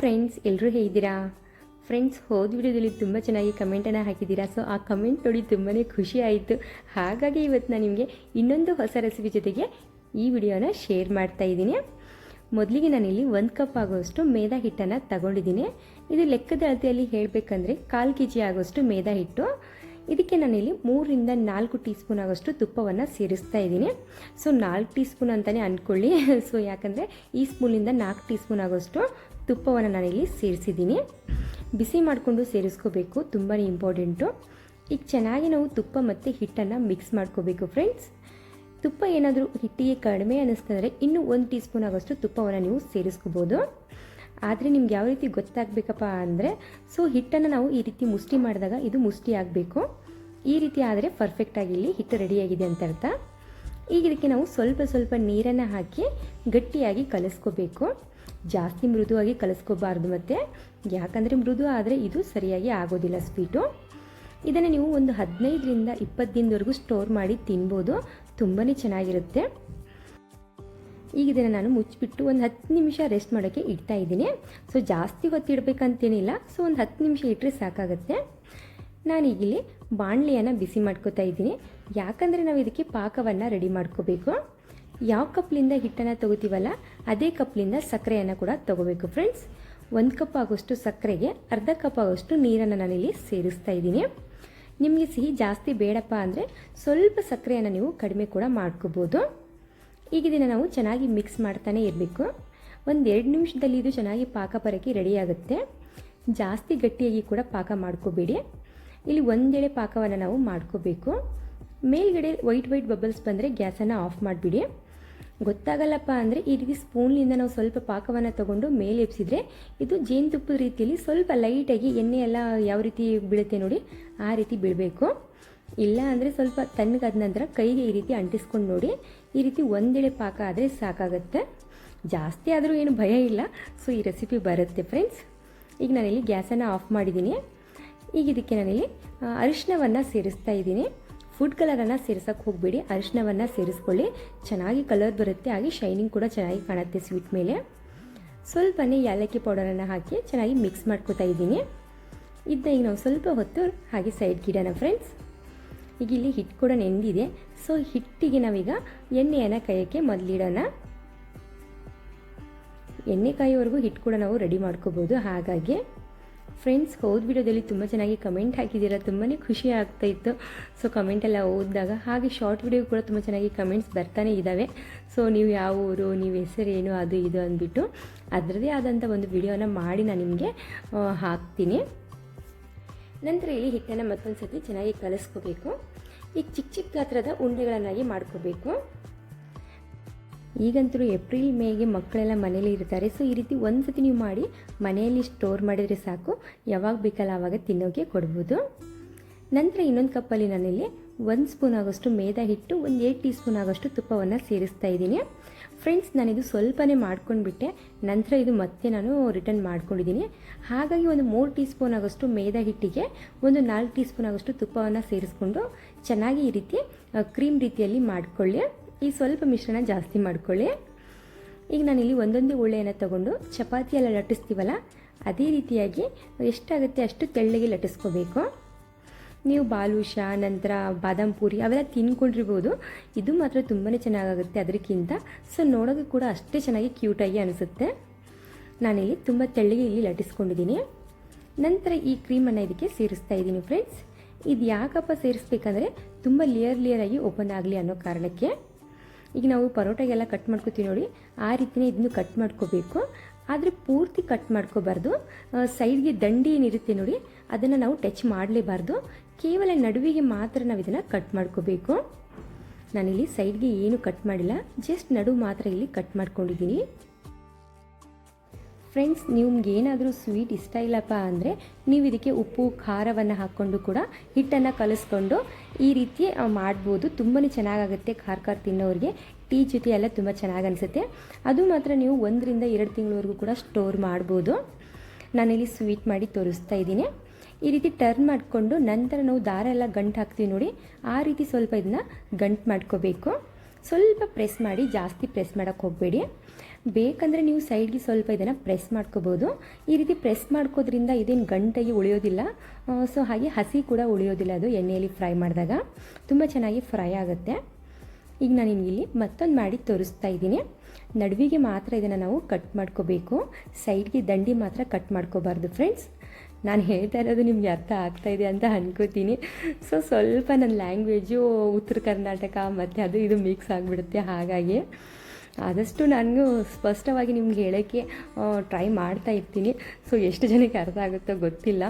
Friends, ಎಲ್ಲರೂ ಹೇಗಿದ್ದೀರಾ? Friends, ಹೋದ ವಿಡಿಯೋದಲ್ಲಿ ತುಂಬ ಚೆನ್ನಾಗಿ ಕಮೆಂಟನ್ನು ಹಾಕಿದ್ದೀರಾ. ಸೊ ಆ ಕಮೆಂಟ್ ನೋಡಿ ತುಂಬಾ ಖುಷಿ ಆಯಿತು. ಹಾಗಾಗಿ ಇವತ್ತು ನಾನು ನಿಮಗೆ ಇನ್ನೊಂದು ಹೊಸ ರೆಸಿಪಿ ಜೊತೆಗೆ ಈ ವಿಡಿಯೋನ ಶೇರ್ ಮಾಡ್ತಾ ಇದ್ದೀನಿ. ಮೊದಲಿಗೆ ನಾನಿಲ್ಲಿ 1 ಕಪ್ ಆಗೋಷ್ಟು ಮೈದಾ ಹಿಟ್ಟನ್ನು ತಗೊಂಡಿದ್ದೀನಿ. ಇದು ಲೆಕ್ಕದ ಅಳತೆಯಲ್ಲಿ ಹೇಳಬೇಕಂದ್ರೆ 1/4 kg ಆಗೋಷ್ಟು ಮೈದಾ ಹಿಟ್ಟು. ಇದಕ್ಕೆ ನಾನಿಲ್ಲಿ 3 ರಿಂದ 4 ಟೀ ಸ್ಪೂನ್ ಆಗೋಷ್ಟು ತುಪ್ಪವನ್ನು ಸೇರಿಸ್ತಾ ಇದ್ದೀನಿ. ಸೊ 4 ಟೀ ಸ್ಪೂನ್ ಅಂತಲೇ ಅಂದ್ಕೊಳ್ಳಿ. ಸೊ ಯಾಕಂದರೆ ಈ ಸ್ಪೂನಿಂದ 4 ಟೀ ಸ್ಪೂನ್ ಆಗೋಷ್ಟು ತುಪ್ಪವನ್ನು ನಾನಿಲ್ಲಿ ಸೇರಿಸಿದ್ದೀನಿ. ಬಿಸಿ ಮಾಡಿಕೊಂಡು ಸೇರಿಸ್ಕೋಬೇಕು, ತುಂಬಾ ಇಂಪಾರ್ಟೆಂಟು. ಈಗ ಚೆನ್ನಾಗಿ ನಾವು ತುಪ್ಪ ಮತ್ತು ಹಿಟ್ಟನ್ನು ಮಿಕ್ಸ್ ಮಾಡ್ಕೋಬೇಕು ಫ್ರೆಂಡ್ಸ್. ತುಪ್ಪ ಏನಾದರೂ ಹಿಟ್ಟಿಗೆ ಕಡಿಮೆ ಅನ್ನಿಸ್ತಂದರೆ ಇನ್ನೂ 1 ಟೀ ಸ್ಪೂನ್ ಆಗೋಷ್ಟು ತುಪ್ಪವನ್ನು ನೀವು ಸೇರಿಸ್ಕೋಬೋದು. ಆದರೆ ನಿಮ್ಗೆ ಯಾವ ರೀತಿ ಗೊತ್ತಾಗಬೇಕಪ್ಪ ಅಂದರೆ, ಸೊ ಹಿಟ್ಟನ್ನು ನಾವು ಈ ರೀತಿ ಮುಷ್ಟಿ ಮಾಡಿದಾಗ ಇದು ಮುಷ್ಟಿ ಆಗಬೇಕು. ಈ ರೀತಿ ಆದರೆ ಪರ್ಫೆಕ್ಟಾಗಿ ಇಲ್ಲಿ ಹಿಟ್ಟು ರೆಡಿಯಾಗಿದೆ ಅಂತ ಅರ್ಥ. ಈಗ ಇದಕ್ಕೆ ನಾವು ಸ್ವಲ್ಪ ನೀರನ್ನು ಹಾಕಿ ಗಟ್ಟಿಯಾಗಿ ಕಲಿಸ್ಕೋಬೇಕು. ಜಾಸ್ತಿ ಮೃದುವಾಗಿ ಕಲಿಸ್ಕೋಬಾರ್ದು, ಮತ್ತು ಯಾಕಂದರೆ ಮೃದು ಆದರೆ ಇದು ಸರಿಯಾಗಿ ಆಗೋದಿಲ್ಲ ಸ್ವೀಟು. ಇದನ್ನು ನೀವು ಒಂದು 15 ರಿಂದ 20 ದಿನದವರೆಗೂ ಸ್ಟೋರ್ ಮಾಡಿ ತಿನ್ಬೋದು, ತುಂಬಾ ಚೆನ್ನಾಗಿರುತ್ತೆ. ಈಗ ಇದನ್ನು ನಾನು ಮುಚ್ಚಿಬಿಟ್ಟು ಒಂದು 10 ನಿಮಿಷ ರೆಸ್ಟ್ ಮಾಡೋಕ್ಕೆ ಇಡ್ತಾ ಇದ್ದೀನಿ. ಸೊ ಜಾಸ್ತಿ ಹೊತ್ತು ಇಡಬೇಕಂತೇನಿಲ್ಲ, ಸೊ ಒಂದು 10 ನಿಮಿಷ ಇಟ್ಟರೆ ಸಾಕಾಗುತ್ತೆ. ನಾನೀಗಿಲ್ಲಿ ಬಾಣಲೆಯನ್ನು ಬಿಸಿ ಮಾಡ್ಕೋತಾ ಇದ್ದೀನಿ, ಯಾಕಂದರೆ ನಾವು ಇದಕ್ಕೆ ಪಾಕವನ್ನು ರೆಡಿ ಮಾಡ್ಕೋಬೇಕು. ಯಾವ ಕಪ್ಲಿಂದ ಹಿಟ್ಟನ್ನು ತೊಗೋತೀವಲ್ಲ ಅದೇ ಕಪ್ಲಿಂದ ಸಕ್ಕರೆಯನ್ನು ಕೂಡ ತೊಗೋಬೇಕು ಫ್ರೆಂಡ್ಸ್. 1 ಕಪ್ ಆಗೋಷ್ಟು ಸಕ್ಕರೆಗೆ ಅರ್ಧ ಕಪ್ ಆಗೋಷ್ಟು ನೀರನ್ನು ನಾನಿಲ್ಲಿ ಸೇರಿಸ್ತಾ ಇದ್ದೀನಿ. ನಿಮಗೆ ಸಿಹಿ ಜಾಸ್ತಿ ಬೇಡಪ್ಪ ಅಂದರೆ ಸ್ವಲ್ಪ ಸಕ್ಕರೆಯನ್ನು ನೀವು ಕಡಿಮೆ ಕೂಡ ಮಾಡ್ಕೋಬೋದು. ಈಗ ಇದನ್ನು ನಾವು ಚೆನ್ನಾಗಿ ಮಿಕ್ಸ್ ಮಾಡ್ತಾನೆ ಇರಬೇಕು. ಒಂದು 2 ನಿಮಿಷದಲ್ಲಿ ಇದು ಚೆನ್ನಾಗಿ ಪಾಕ ಬರೋಕ್ಕೆ ರೆಡಿ ಆಗುತ್ತೆ. ಜಾಸ್ತಿ ಗಟ್ಟಿಯಾಗಿ ಕೂಡ ಪಾಕ ಮಾಡ್ಕೋಬೇಡಿ. ಇಲ್ಲಿ ಒಂದೆಳೆ ಪಾಕವನ್ನು ನಾವು ಮಾಡ್ಕೋಬೇಕು. ಮೇಲ್ಗಡೆ ವೈಟ್ ಬಬಲ್ಸ್ ಬಂದರೆ ಗ್ಯಾಸನ್ನು ಆಫ್ ಮಾಡಿಬಿಡಿ. ಗೊತ್ತಾಗಲ್ಲಪ್ಪ ಅಂದರೆ ಈ ರೀತಿ ಸ್ಪೂನ್ನಿಂದ ನಾವು ಸ್ವಲ್ಪ ಪಾಕವನ್ನು ತಗೊಂಡು ಮೇಲೆ ಎಬ್ಸಿದ್ರೆ ಇದು ಜೇನುತುಪ್ಪದ ರೀತಿಯಲ್ಲಿ ಸ್ವಲ್ಪ ಲೈಟಾಗಿ ಎಣ್ಣೆ ಎಲ್ಲ ಯಾವ ರೀತಿ ಬೀಳುತ್ತೆ ನೋಡಿ ಆ ರೀತಿ ಬೀಳಬೇಕು. ಇಲ್ಲ ಅಂದರೆ ಸ್ವಲ್ಪ ತಣ್ಣಗಾದ ನಂತರ ಕೈಗೆ ಈ ರೀತಿ ಅಂಟಿಸ್ಕೊಂಡು ನೋಡಿ. ಈ ರೀತಿ ಒಂದೆಳೆ ಪಾಕ ಆದರೆ ಸಾಕಾಗುತ್ತೆ. ಜಾಸ್ತಿ ಆದರೂ ಏನು ಭಯ ಇಲ್ಲ. ಸೊ ಈ ರೆಸಿಪಿ ಬರುತ್ತೆ ಫ್ರೆಂಡ್ಸ್. ಈಗ ನಾನಿಲ್ಲಿ ಗ್ಯಾಸನ್ನು ಆಫ್ ಮಾಡಿದ್ದೀನಿ. ಈಗ ಇದಕ್ಕೆ ನಾನಿಲ್ಲಿ ಅರಿಶಿನವನ್ನು ಸೇರಿಸ್ತಾ ಇದ್ದೀನಿ. ಫುಡ್ ಕಲರನ್ನು ಸೇರಿಸೋಕ್ಕೆ ಹೋಗಬೇಡಿ, ಅರಿಶಿನವನ್ನು ಸೇರಿಸ್ಕೊಳ್ಳಿ. ಚೆನ್ನಾಗಿ ಕಲರ್ ಬರುತ್ತೆ, ಹಾಗೆ ಶೈನಿಂಗ್ ಕೂಡ ಚೆನ್ನಾಗಿ ಕಾಣುತ್ತೆ ಸ್ವೀಟ್ ಮೇಲೆ. ಸ್ವಲ್ಪನೇ ಏಲಕ್ಕಿ ಪೌಡರನ್ನು ಹಾಕಿ ಚೆನ್ನಾಗಿ ಮಿಕ್ಸ್ ಮಾಡ್ಕೋತಾ ಇದ್ದೀನಿ. ಇದನ್ನ ಈಗ ನಾವು ಸ್ವಲ್ಪ ಹೊತ್ತು ಹಾಗೆ ಸೈಡ್ಗೆ ಇಡೋಣ ಫ್ರೆಂಡ್ಸ್. ಈಗ ಇಲ್ಲಿ ಹಿಟ್ಟು ಕೂಡ ನೆಂದಿದೆ. ಸೊ ಹಿಟ್ಟಿಗೆ ನಾವೀಗ ಎಣ್ಣೆಯನ್ನು ಕಾಯೋಕ್ಕೆ ಮೊದಲಿಡೋಣ. ಎಣ್ಣೆ ಕಾಯೋವರೆಗೂ ಹಿಟ್ಟು ಕೂಡ ನಾವು ರೆಡಿ ಮಾಡ್ಕೋಬೋದು. ಹಾಗಾಗಿ ಫ್ರೆಂಡ್ಸ್, ಹೋದ ವಿಡಿಯೋದಲ್ಲಿ ತುಂಬ ಚೆನ್ನಾಗಿ ಕಮೆಂಟ್ ಹಾಕಿದ್ದೀರಾ, ತುಂಬಾ ಖುಷಿ ಆಗ್ತಾಯಿತ್ತು. ಸೊ ಕಮೆಂಟೆಲ್ಲ ಓದಿದಾಗ ಹಾಗೆ ಶಾರ್ಟ್ ವಿಡಿಯೋ ಕೂಡ ತುಂಬ ಚೆನ್ನಾಗಿ ಕಮೆಂಟ್ಸ್ ಬರ್ತಾನೆ ಇದ್ದಾವೆ. ಸೊ ನೀವು ಯಾವ ಊರು, ನೀವು ಹೆಸರೇನು, ಅದು ಇದು ಅಂದ್ಬಿಟ್ಟು ಅದರದೇ ಆದಂಥ ಒಂದು ವಿಡಿಯೋನ ಮಾಡಿ ನಾನು ನಿಮಗೆ ಹಾಕ್ತೀನಿ. ನಂತರ ಇಲ್ಲಿ ಹಿಟ್ಟನ್ನು ಮತ್ತೊಂದು ಸತಿ ಚೆನ್ನಾಗಿ ಕಲಿಸ್ಕೋಬೇಕು. ಈಗ ಚಿಕ್ಕ ಗಾತ್ರದ ಉಂಡೆಗಳನ್ನಾಗಿ ಮಾಡ್ಕೋಬೇಕು. ಈಗಂತೂ ಏಪ್ರಿಲ್ ಮೇಗೆ ಮಕ್ಕಳೆಲ್ಲ ಮನೇಲಿ ಇರ್ತಾರೆ. ಸೊ ಈ ರೀತಿ ಒಂದು ಸತಿ ನೀವು ಮಾಡಿ ಮನೆಯಲ್ಲಿ ಸ್ಟೋರ್ ಮಾಡಿದರೆ ಸಾಕು, ಯಾವಾಗ ಬೇಕಲ್ಲ ಆವಾಗ ತಿನ್ನೋಕ್ಕೆ ಕೊಡ್ಬೋದು. ನಂತರ ಇನ್ನೊಂದು ಕಪ್ಪಲ್ಲಿ ನಾನಿಲ್ಲಿ 1 ಸ್ಪೂನ್ ಆಗೋಷ್ಟು ಮೈದಾ ಹಿಟ್ಟು, ಒಂದು 8 ಟೀ ಸ್ಪೂನ್ ಆಗೋಷ್ಟು ತುಪ್ಪವನ್ನು ಸೇರಿಸ್ತಾ ಇದ್ದೀನಿ. ಫ್ರೆಂಡ್ಸ್, ನಾನಿದು ಸ್ವಲ್ಪನೇ ಮಾಡ್ಕೊಂಡ್ಬಿಟ್ಟೆ, ನಂತರ ಇದು ಮತ್ತೆ ನಾನು ರಿಟರ್ನ್ ಮಾಡ್ಕೊಂಡಿದ್ದೀನಿ. ಹಾಗಾಗಿ ಒಂದು 3 ಟೀ ಸ್ಪೂನ್ ಆಗೋಷ್ಟು ಮೈದಾ ಹಿಟ್ಟಿಗೆ ಒಂದು 4 ಟೀ ಸ್ಪೂನ್ ಆಗೋಷ್ಟು ತುಪ್ಪವನ್ನು ಸೇರಿಸ್ಕೊಂಡು ಚೆನ್ನಾಗಿ ಈ ರೀತಿ ಕ್ರೀಮ್ ರೀತಿಯಲ್ಲಿ ಮಾಡಿಕೊಳ್ಳಿ. ಈ ಸ್ವಲ್ಪ ಮಿಶ್ರಣ ಜಾಸ್ತಿ ಮಾಡ್ಕೊಳ್ಳಿ. ಈಗ ನಾನಿಲ್ಲಿ ಒಂದೊಂದೇ ಉಳ್ಳೆಯನ್ನು ತಗೊಂಡು ಚಪಾತಿ ಎಲ್ಲ ಲಟ್ಟಿಸ್ತೀವಲ್ಲ ಅದೇ ರೀತಿಯಾಗಿ ಎಷ್ಟಾಗುತ್ತೆ ಅಷ್ಟು ತೆಳ್ಳಗೆ ಲಟ್ಟಿಸ್ಕೋಬೇಕು. ನೀವು ಬಾಲೂಷಾ, ನಂತರ ಬಾದಾಮ್ ಪೂರಿ ಅವೆಲ್ಲ ತಿನ್ಕೊಂಡಿರ್ಬೋದು, ಇದು ಮಾತ್ರ ತುಂಬಾ ಚೆನ್ನಾಗಾಗುತ್ತೆ ಅದಕ್ಕಿಂತ. ಸೊ ನೋಡೋದು ಕೂಡ ಅಷ್ಟೇ ಚೆನ್ನಾಗಿ ಕ್ಯೂಟಾಗಿ ಅನಿಸುತ್ತೆ. ನಾನಿಲ್ಲಿ ತುಂಬ ತೆಳ್ಳಗೆ ಇಲ್ಲಿ ಲಟ್ಟಿಸ್ಕೊಂಡಿದ್ದೀನಿ. ನಂತರ ಈ ಕ್ರೀಮನ್ನು ಇದಕ್ಕೆ ಸೇರಿಸ್ತಾ ಇದ್ದೀನಿ ಫ್ರೆಂಡ್ಸ್. ಇದು ಯಾಕಪ್ಪ ಸೇರಿಸ್ಬೇಕಂದ್ರೆ ತುಂಬ ಲೇಯರ್ ಆಗಿ ಓಪನ್ ಆಗಲಿ ಅನ್ನೋ ಕಾರಣಕ್ಕೆ. ಈಗ ನಾವು ಪರೋಟಾಗೆಲ್ಲ ಕಟ್ ಮಾಡ್ಕೋತೀವಿ ನೋಡಿ, ಆ ರೀತಿಯೇ ಇದನ್ನು ಕಟ್ ಮಾಡ್ಕೋಬೇಕು. ಆದರೆ ಪೂರ್ತಿ ಕಟ್ ಮಾಡ್ಕೋಬಾರ್ದು. ಸೈಡ್ಗೆ ದಂಡಿ ಏನಿರುತ್ತೆ ನೋಡಿ ಅದನ್ನು ನಾವು ಟಚ್ ಮಾಡಲೇಬಾರ್ದು. ಕೇವಲ ನಡುವಿಗೆ ಮಾತ್ರ ನಾವು ಇದನ್ನು ಕಟ್ ಮಾಡ್ಕೋಬೇಕು. ನಾನಿಲ್ಲಿ ಸೈಡ್ಗೆ ಏನು ಕಟ್ ಮಾಡಿಲ್ಲ, ಜಸ್ಟ್ ನಡುವು ಮಾತ್ರ ಇಲ್ಲಿ ಕಟ್ ಮಾಡ್ಕೊಂಡಿದ್ದೀನಿ. ಫ್ರೆಂಡ್ಸ್, ನಿಮ್ಗೆ ಏನಾದರೂ ಸ್ವೀಟ್ ಇಷ್ಟ ಇಲ್ಲಪ್ಪ ಅಂದರೆ ನೀವು ಇದಕ್ಕೆ ಉಪ್ಪು ಖಾರವನ್ನು ಹಾಕ್ಕೊಂಡು ಕೂಡ ಹಿಟ್ಟನ್ನು ಕಲಿಸ್ಕೊಂಡು ಈ ರೀತಿ ಮಾಡ್ಬೋದು. ತುಂಬಾ ಚೆನ್ನಾಗಾಗುತ್ತೆ. ಖಾರ ತಿನ್ನೋರಿಗೆ ಟೀ ಜೊತೆ ಎಲ್ಲ ತುಂಬ ಚೆನ್ನಾಗಿ ಅನಿಸುತ್ತೆ. ಅದು ಮಾತ್ರ ನೀವು 1 ರಿಂದ 2 ತಿಂಗಳವರೆಗೂ ಕೂಡ ಸ್ಟೋರ್ ಮಾಡ್ಬೋದು. ನಾನಿಲ್ಲಿ ಸ್ವೀಟ್ ಮಾಡಿ ತೋರಿಸ್ತಾ ಇದ್ದೀನಿ. ಈ ರೀತಿ ಟರ್ನ್ ಮಾಡಿಕೊಂಡು ನಂತರ ನಾವು ದಾರ ಎಲ್ಲ ಗಂಟು ಹಾಕ್ತೀವಿ ನೋಡಿ, ಆ ರೀತಿ ಸ್ವಲ್ಪ ಇದನ್ನ ಗಂಟು ಮಾಡ್ಕೋಬೇಕು. ಸ್ವಲ್ಪ ಪ್ರೆಸ್ ಮಾಡಿ, ಜಾಸ್ತಿ ಪ್ರೆಸ್ ಮಾಡೋಕ್ಕೆ ಹೋಗಬೇಡಿ. ಬೇಕಂದರೆ ನೀವು ಸೈಡ್ಗೆ ಸ್ವಲ್ಪ ಇದನ್ನು ಪ್ರೆಸ್ ಮಾಡ್ಕೋಬೋದು. ಈ ರೀತಿ ಪ್ರೆಸ್ ಮಾಡ್ಕೋದ್ರಿಂದ ಇದೇನು ಗಂಟಾಗಿ ಉಳಿಯೋದಿಲ್ಲ, ಸೊ ಹಾಗೆ ಹಸಿ ಕೂಡ ಉಳಿಯೋದಿಲ್ಲ. ಅದು ಎಣ್ಣೆಯಲ್ಲಿ ಫ್ರೈ ಮಾಡಿದಾಗ ತುಂಬ ಚೆನ್ನಾಗಿ ಫ್ರೈ ಆಗುತ್ತೆ. ಈಗ ನಾನು ನಿಮಗಿಲ್ಲಿ ಮತ್ತೊಂದು ಮಾಡಿ ತೋರಿಸ್ತಾ ಇದ್ದೀನಿ. ನಡುವಿಗೆ ಮಾತ್ರ ಇದನ್ನು ನಾವು ಕಟ್ ಮಾಡ್ಕೋಬೇಕು, ಸೈಡ್ಗೆ ದಂಡಿ ಮಾತ್ರ ಕಟ್ ಮಾಡ್ಕೋಬಾರ್ದು ಫ್ರೆಂಡ್ಸ್. ನಾನು ಹೇಳ್ತಾ ಇರೋದು ನಿಮಗೆ ಅರ್ಥ ಆಗ್ತಾಯಿದೆ ಅಂತ ಅನ್ಕೋತೀನಿ. ಸೊ ಸ್ವಲ್ಪ ನನ್ನ ಲ್ಯಾಂಗ್ವೇಜು ಉತ್ತರ ಕರ್ನಾಟಕ ಮತ್ತು ಅದು ಇದು ಮಿಕ್ಸ್ ಆಗಿಬಿಡುತ್ತೆ. ಹಾಗಾಗಿ ಆದಷ್ಟು ನಾನು ಸ್ಪಷ್ಟವಾಗಿ ನಿಮ್ಗೆ ಹೇಳೋಕ್ಕೆ ಟ್ರೈ ಮಾಡ್ತಾ ಇರ್ತೀನಿ. ಸೊ ಎಷ್ಟು ಜನಕ್ಕೆ ಅರ್ಥ ಆಗುತ್ತೋ ಗೊತ್ತಿಲ್ಲ.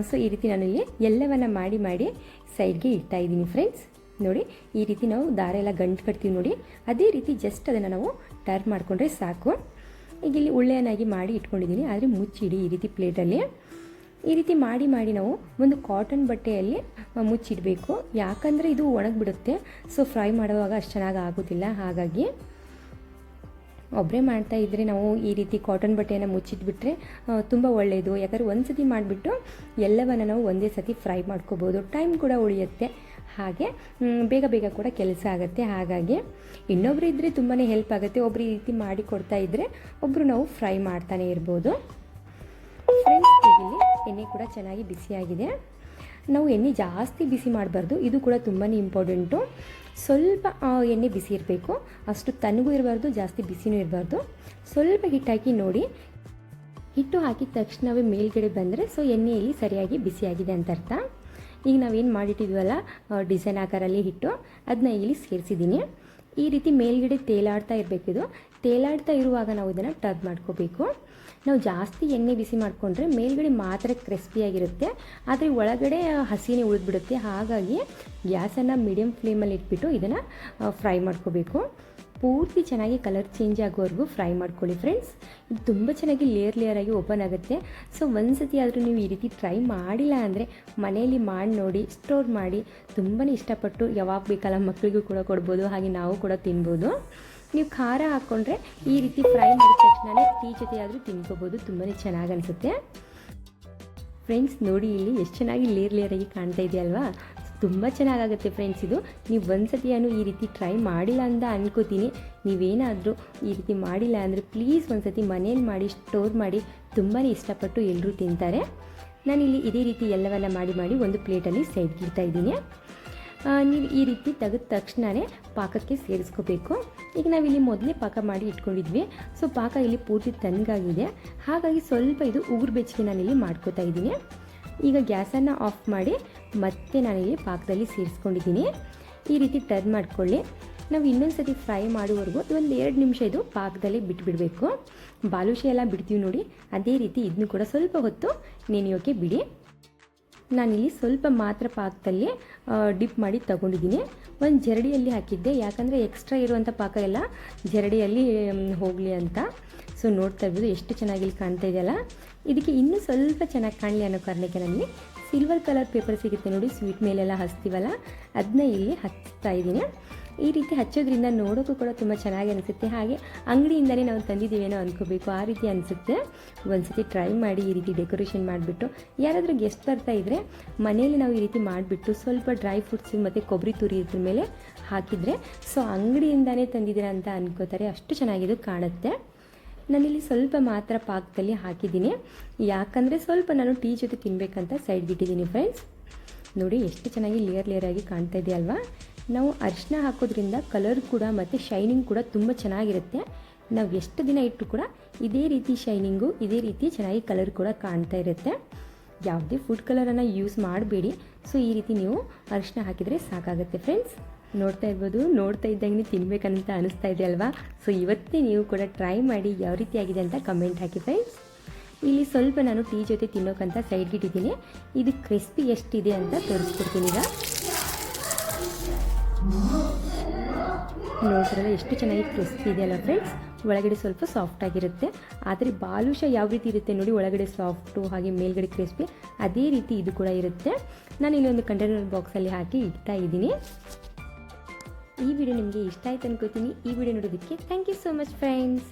ಸೊ ಈ ರೀತಿ ನಾನು ಇಲ್ಲಿ ಎಲ್ಲವನ್ನು ಮಾಡಿ ಮಾಡಿ ಸೈಡ್ಗೆ ಇಡ್ತಾಯಿದ್ದೀನಿ ಫ್ರೆಂಡ್ಸ್. ನೋಡಿ, ಈ ರೀತಿ ನಾವು ದಾರ ಎಲ್ಲ ಗಂಟು ಕಟ್ತೀವಿ ನೋಡಿ, ಅದೇ ರೀತಿ ಜಸ್ಟ್ ಅದನ್ನು ನಾವು ಟರ್ನ್ ಮಾಡಿಕೊಂಡ್ರೆ ಸಾಕು. ಈಗ ಇಲ್ಲಿ ಉಳ್ಳೆಯನ್ನಾಗಿ ಮಾಡಿ ಇಟ್ಕೊಂಡಿದ್ದೀನಿ, ಆದರೆ ಮುಚ್ಚಿಡಿ ಈ ರೀತಿ ಪ್ಲೇಟಲ್ಲಿ. ಈ ರೀತಿ ಮಾಡಿ ಮಾಡಿ ನಾವು ಒಂದು ಕಾಟನ್ ಬಟ್ಟೆಯಲ್ಲಿ ಮುಚ್ಚಿಡಬೇಕು, ಯಾಕಂದರೆ ಇದು ಒಣಗಿಬಿಡುತ್ತೆ. ಸೊ ಫ್ರೈ ಮಾಡುವಾಗ ಅಷ್ಟು ಚೆನ್ನಾಗಿ ಆಗೋದಿಲ್ಲ. ಹಾಗಾಗಿ ಒಬ್ಬರೇ ಮಾಡ್ತಾ ಇದ್ದರೆ ನಾವು ಈ ರೀತಿ ಕಾಟನ್ ಬಟ್ಟೆಯನ್ನು ಮುಚ್ಚಿಟ್ಬಿಟ್ರೆ ತುಂಬ ಒಳ್ಳೆಯದು. ಯಾಕಂದರೆ ಒಂದು ಸತಿ ಮಾಡಿಬಿಟ್ಟು ಎಲ್ಲವನ್ನು ನಾವು ಒಂದೇ ಸತಿ ಫ್ರೈ ಮಾಡ್ಕೋಬೋದು, ಟೈಮ್ ಕೂಡ ಉಳಿಯುತ್ತೆ, ಹಾಗೆ ಬೇಗ ಬೇಗ ಕೂಡ ಕೆಲಸ ಆಗುತ್ತೆ. ಹಾಗಾಗಿ ಇನ್ನೊಬ್ಬರು ಇದ್ದರೆ ತುಂಬಾ ಹೆಲ್ಪ್ ಆಗುತ್ತೆ. ಒಬ್ಬರು ಈ ರೀತಿ ಮಾಡಿ ಕೊಡ್ತಾ ಇದ್ದರೆ ಒಬ್ಬರು ನಾವು ಫ್ರೈ ಮಾಡ್ತಾನೆ ಇರ್ಬೋದು. ಫ್ರೆಂಡ್ಸ್, ಇಲ್ಲಿ ಎಣ್ಣೆ ಕೂಡ ಚೆನ್ನಾಗಿ ಬಿಸಿಯಾಗಿದೆ. ನಾವು ಎಣ್ಣೆ ಜಾಸ್ತಿ ಬಿಸಿ ಮಾಡಬಾರ್ದು, ಇದು ಕೂಡ ತುಂಬಾ ಇಂಪಾರ್ಟೆಂಟು. ಸ್ವಲ್ಪ ಎಣ್ಣೆ ಬಿಸಿ ಇರಬೇಕು, ಅಷ್ಟು ತಣ್ಣಗೂ ಇರಬಾರ್ದು, ಜಾಸ್ತಿ ಬಿಸಿನೂ ಇರಬಾರ್ದು. ಸ್ವಲ್ಪ ಹಿಟ್ಟು ಹಾಕಿ ನೋಡಿ, ಹಿಟ್ಟು ಹಾಕಿದ ತಕ್ಷಣವೇ ಮೇಲ್ಗಡೆ ಬಂದರೆ ಸೊ ಎಣ್ಣೆಯಲ್ಲಿ ಸರಿಯಾಗಿ ಬಿಸಿಯಾಗಿದೆ ಅಂತ ಅರ್ಥ. ಈಗ ನಾವೇನು ಮಾಡಿಟ್ಟಿದ್ವಲ್ಲ ಡಿಸೈನ್ ಆಕಾರಲ್ಲಿ ಹಿಟ್ಟು, ಅದನ್ನ ಇಲ್ಲಿ ಸೇರಿಸಿದ್ದೀನಿ. ಈ ರೀತಿ ಮೇಲ್ಗಡೆ ತೇಲಾಡ್ತಾ ಇರಬೇಕಿದು. ತೇಲಾಡ್ತಾ ಇರುವಾಗ ನಾವು ಇದನ್ನು ಟರ್ನ್ ಮಾಡ್ಕೋಬೇಕು. ನಾವು ಜಾಸ್ತಿ ಎಣ್ಣೆ ಬಿಸಿ ಮಾಡಿಕೊಂಡ್ರೆ ಮೇಲ್ಗಡೆ ಮಾತ್ರ ಕ್ರಿಸ್ಪಿಯಾಗಿರುತ್ತೆ, ಆದರೆ ಒಳಗಡೆ ಹಸಿನೇ ಉಳಿದ್ಬಿಡುತ್ತೆ. ಹಾಗಾಗಿ ಗ್ಯಾಸನ್ನು ಮೀಡಿಯಮ್ ಫ್ಲೇಮಲ್ಲಿ ಇಟ್ಬಿಟ್ಟು ಇದನ್ನು ಫ್ರೈ ಮಾಡ್ಕೋಬೇಕು. ಪೂರ್ತಿ ಚೆನ್ನಾಗಿ ಕಲರ್ ಚೇಂಜ್ ಆಗೋವರೆಗೂ ಫ್ರೈ ಮಾಡ್ಕೊಳ್ಳಿ ಫ್ರೆಂಡ್ಸ್. ಇದು ತುಂಬ ಚೆನ್ನಾಗಿ ಲೇಯರ್ ಆಗಿ ಓಪನ್ ಆಗುತ್ತೆ. ಸೊ ಒಂದು ಸತಿ ಆದರೂ ನೀವು ಈ ರೀತಿ ಟ್ರೈ ಮಾಡಿಲ್ಲ ಅಂದರೆ ಮನೆಯಲ್ಲಿ ಮಾಡಿ ನೋಡಿ, ಸ್ಟೋರ್ ಮಾಡಿ, ತುಂಬಾ ಇಷ್ಟಪಟ್ಟು ಯಾವಾಗ ಬೇಕಲ್ಲ ಮಕ್ಕಳಿಗೂ ಕೂಡ ಕೊಡ್ಬೋದು, ಹಾಗೆ ನಾವು ಕೂಡ ತಿನ್ಬೋದು. ನೀವು ಖಾರ ಹಾಕ್ಕೊಂಡ್ರೆ ಈ ರೀತಿ ಫ್ರೈ ಮಾಡಿದ ತಕ್ಷಣ ಟೀ ಜೊತೆ ಆದರೂ ತಿನ್ಕೋಬೋದು, ತುಂಬಾ ಚೆನ್ನಾಗಿ ಅನಿಸುತ್ತೆ ಫ್ರೆಂಡ್ಸ್. ನೋಡಿ ಇಲ್ಲಿ ಎಷ್ಟು ಚೆನ್ನಾಗಿ ಲೇಯರ್ ಆಗಿ ಕಾಣ್ತಾ ಇದೆಯಲ್ವಾ, ತುಂಬ ಚೆನ್ನಾಗಾಗುತ್ತೆ ಫ್ರೆಂಡ್ಸ್. ಇದು ನೀವು ಒಂದು ಸತಿಯನ್ನು ಈ ರೀತಿ ಟ್ರೈ ಮಾಡಿಲ್ಲ ಅಂತ ಅನ್ಕೋತೀನಿ. ನೀವೇನಾದರೂ ಈ ರೀತಿ ಮಾಡಿಲ್ಲ ಅಂದರೆ ಪ್ಲೀಸ್ ಒಂದು ಸತಿ ಮನೇಲಿ ಮಾಡಿ ಸ್ಟೋರ್ ಮಾಡಿ, ತುಂಬಾ ಇಷ್ಟಪಟ್ಟು ಎಲ್ಲರೂ ತಿಂತಾರೆ. ನಾನಿಲ್ಲಿ ಇದೇ ರೀತಿ ಎಲ್ಲವನ್ನು ಮಾಡಿ ಮಾಡಿ ಒಂದು ಪ್ಲೇಟಲ್ಲಿ ಸೈಡ್ಗೆ ಇಡ್ತಾ ಇದ್ದೀನಿ. ನೀವು ಈ ರೀತಿ ತೆಗೆದ ತಕ್ಷಣವೇ ಪಾಕಕ್ಕೆ ಸೇರಿಸ್ಕೋಬೇಕು. ಈಗ ನಾವಿಲ್ಲಿ ಮೊದಲೇ ಪಾಕ ಮಾಡಿ ಇಟ್ಕೊಂಡಿದ್ವಿ. ಸೊ ಪಾಕ ಇಲ್ಲಿ ಪೂರ್ತಿ ತಣ್ಣಗಾಗಿದೆ, ಹಾಗಾಗಿ ಸ್ವಲ್ಪ ಇದು ಉಗುರು ಬೆಚ್ಚಗೆ ನಾನಿಲ್ಲಿ ಮಾಡ್ಕೋತಾ ಇದ್ದೀನಿ. ಈಗ ಗ್ಯಾಸನ್ನು ಆಫ್ ಮಾಡಿ ಮತ್ತೆ ನಾನಿಲ್ಲಿ ಪಾಕದಲ್ಲಿ ಸೇರಿಸ್ಕೊಂಡಿದ್ದೀನಿ. ಈ ರೀತಿ ಟರ್ನ್ ಮಾಡ್ಕೊಳ್ಳಿ. ನಾವು ಇನ್ನೊಂದು ಸತಿ ಫ್ರೈ ಮಾಡುವವರೆಗೂ ಒಂದು 2 ನಿಮಿಷ ಇದು ಪಾಕದಲ್ಲಿ ಬಿಟ್ಬಿಡಬೇಕು. ಬಾಲುಷೆ ಎಲ್ಲ ಬಿಡ್ತೀವಿ ನೋಡಿ, ಅದೇ ರೀತಿ ಇದನ್ನು ಕೂಡ ಸ್ವಲ್ಪ ಹೊತ್ತು ನೆನೆಯೋಕ್ಕೆ ಬಿಡಿ. ನಾನಿಲ್ಲಿ ಸ್ವಲ್ಪ ಮಾತ್ರ ಪಾಕದಲ್ಲಿ ಡಿಪ್ ಮಾಡಿ ತಗೊಂಡಿದ್ದೀನಿ. ಒಂದು ಜರಡಿಯಲ್ಲಿ ಹಾಕಿದ್ದೆ, ಯಾಕಂದರೆ ಎಕ್ಸ್ಟ್ರಾ ಇರುವಂಥ ಪಾಕ ಎಲ್ಲ ಜರಡಿಯಲ್ಲಿ ಹೋಗಲಿ ಅಂತ. ಸೊ ನೋಡ್ತಾ ಇರ್ಬೋದು ಎಷ್ಟು ಚೆನ್ನಾಗಿ ಇಲ್ಲಿ ಕಾಣ್ತಾ ಇದೆಯಲ್ಲ. ಇದಕ್ಕೆ ಇನ್ನೂ ಸ್ವಲ್ಪ ಚೆನ್ನಾಗಿ ಕಾಣಲಿ ಅನ್ನೋ ಕಾರಣಕ್ಕೆ ನನಗೆ ಸಿಲ್ವರ್ ಕಲರ್ ಪೇಪರ್ ಸಿಗುತ್ತೆ ನೋಡಿ, ಸ್ವೀಟ್ ಮೇಲೆಲ್ಲ ಹಚ್ತೀವಲ್ಲ, ಅದನ್ನ ಇಲ್ಲಿ ಹಚ್ತಾ ಇದ್ದೀನಿ. ಈ ರೀತಿ ಹಚ್ಚೋದ್ರಿಂದ ನೋಡೋಕ್ಕೂ ಕೂಡ ತುಂಬ ಚೆನ್ನಾಗಿ ಅನಿಸುತ್ತೆ, ಹಾಗೆ ಅಂಗಡಿಯಿಂದಲೇ ನಾವು ತಂದಿದ್ದೀವೇನೋ ಅಂದ್ಕೋಬೇಕು, ಆ ರೀತಿ ಅನಿಸುತ್ತೆ. ಒಂದ್ಸತಿ ಟ್ರೈ ಮಾಡಿ ಈ ರೀತಿ ಡೆಕೋರೇಷನ್ ಮಾಡಿಬಿಟ್ಟು. ಯಾರಾದರೂ ಗೆಸ್ಟ್ ಬರ್ತಾ ಇದ್ದರೆ ಮನೇಲಿ ನಾವು ಈ ರೀತಿ ಮಾಡಿಬಿಟ್ಟು ಸ್ವಲ್ಪ ಡ್ರೈ ಫ್ರೂಟ್ಸು ಮತ್ತು ಕೊಬ್ಬರಿ ತುರಿ ಇದ್ರ ಮೇಲೆ ಹಾಕಿದರೆ ಸೊ ಅಂಗಡಿಯಿಂದಲೇ ತಂದಿದ್ದೀರಾ ಅಂತ ಅನ್ಕೋತಾರೆ, ಅಷ್ಟು ಚೆನ್ನಾಗಿದು ಕಾಣುತ್ತೆ. ನಾನಿಲ್ಲಿ ಸ್ವಲ್ಪ ಮಾತ್ರ ಪಾಕದಲ್ಲಿ ಹಾಕಿದ್ದೀನಿ, ಯಾಕಂದರೆ ಸ್ವಲ್ಪ ನಾನು ಟೀ ಜೊತೆ ತಿನ್ನಬೇಕಂತ ಸೈಡ್ಗೆ ಇಟ್ಟಿದ್ದೀನಿ ಫ್ರೆಂಡ್ಸ್. ನೋಡಿ ಎಷ್ಟು ಚೆನ್ನಾಗಿ ಲೇಯರ್ ಆಗಿ ಕಾಣ್ತಾ ಇದೆಯಲ್ವಾ. ನಾವು ಅರಿಶಿನ ಹಾಕೋದ್ರಿಂದ ಕಲರ್ ಕೂಡ ಮತ್ತು ಶೈನಿಂಗ್ ಕೂಡ ತುಂಬ ಚೆನ್ನಾಗಿರುತ್ತೆ. ನಾವು ಎಷ್ಟು ದಿನ ಇಟ್ಟು ಕೂಡ ಇದೇ ರೀತಿ ಶೈನಿಂಗು, ಇದೇ ರೀತಿ ಚೆನ್ನಾಗಿ ಕಲರ್ ಕೂಡ ಕಾಣ್ತಾ ಇರುತ್ತೆ. ಯಾವುದೇ ಫುಡ್ ಕಲರನ್ನು ಯೂಸ್ ಮಾಡಬೇಡಿ. ಸೊ ಈ ರೀತಿ ನೀವು ಅರಿಶಿನ ಹಾಕಿದರೆ ಸಾಕಾಗುತ್ತೆ ಫ್ರೆಂಡ್ಸ್. ನೋಡ್ತಾ ಇರ್ಬೋದು, ನೋಡ್ತಾ ಇದ್ದಂಗೆ ತಿನ್ನಬೇಕಂತ ಅನಿಸ್ತಾ ಇದೆ ಅಲ್ವಾ. ಸೊ ಇವತ್ತೇ ನೀವು ಕೂಡ ಟ್ರೈ ಮಾಡಿ ಯಾವ ರೀತಿ ಆಗಿದೆ ಅಂತ ಕಮೆಂಟ್ ಹಾಕಿ ಫ್ರೆಂಡ್ಸ್. ಇಲ್ಲಿ ಸ್ವಲ್ಪ ನಾನು ಟೀ ಜೊತೆ ತಿನ್ನೋಕ್ಕಂತ ಸೈಡ್ಗೆ ಇಟ್ಟಿದ್ದೀನಿ. ಇದು ಕ್ರಿಸ್ಪಿ ಎಷ್ಟಿದೆ ಅಂತ ತೋರಿಸ್ಕೊಡ್ತೀನಿ. ಈಗ ನೋಡ್ತಿರಲ್ಲ ಎಷ್ಟು ಚೆನ್ನಾಗಿ ಕ್ರಿಸ್ಪಿ ಇದೆಯಲ್ಲ ಫ್ರೆಂಡ್ಸ್. ಒಳಗಡೆ ಸ್ವಲ್ಪ ಸಾಫ್ಟ್ ಆಗಿರುತ್ತೆ, ಆದರೆ ಬಾಲುಷ ಯಾವ ರೀತಿ ಇರುತ್ತೆ ನೋಡಿ, ಒಳಗಡೆ ಸಾಫ್ಟು ಹಾಗೆ ಮೇಲ್ಗಡೆ ಕ್ರಿಸ್ಪಿ, ಅದೇ ರೀತಿ ಇದು ಕೂಡ ಇರುತ್ತೆ. ನಾನು ಇಲ್ಲಿ ಒಂದು ಕಂಟೈನರ್ ಬಾಕ್ಸಲ್ಲಿ ಹಾಕಿ ಇಡ್ತಾ ಇದ್ದೀನಿ. ಈ ವಿಡಿಯೋ ನಿಮಗೆ ಇಷ್ಟ ಆಯ್ತು ಅನ್ಕೋತೀನಿ. ಈ ವಿಡಿಯೋ ನೋಡೋದಕ್ಕೆ thank you so much friends.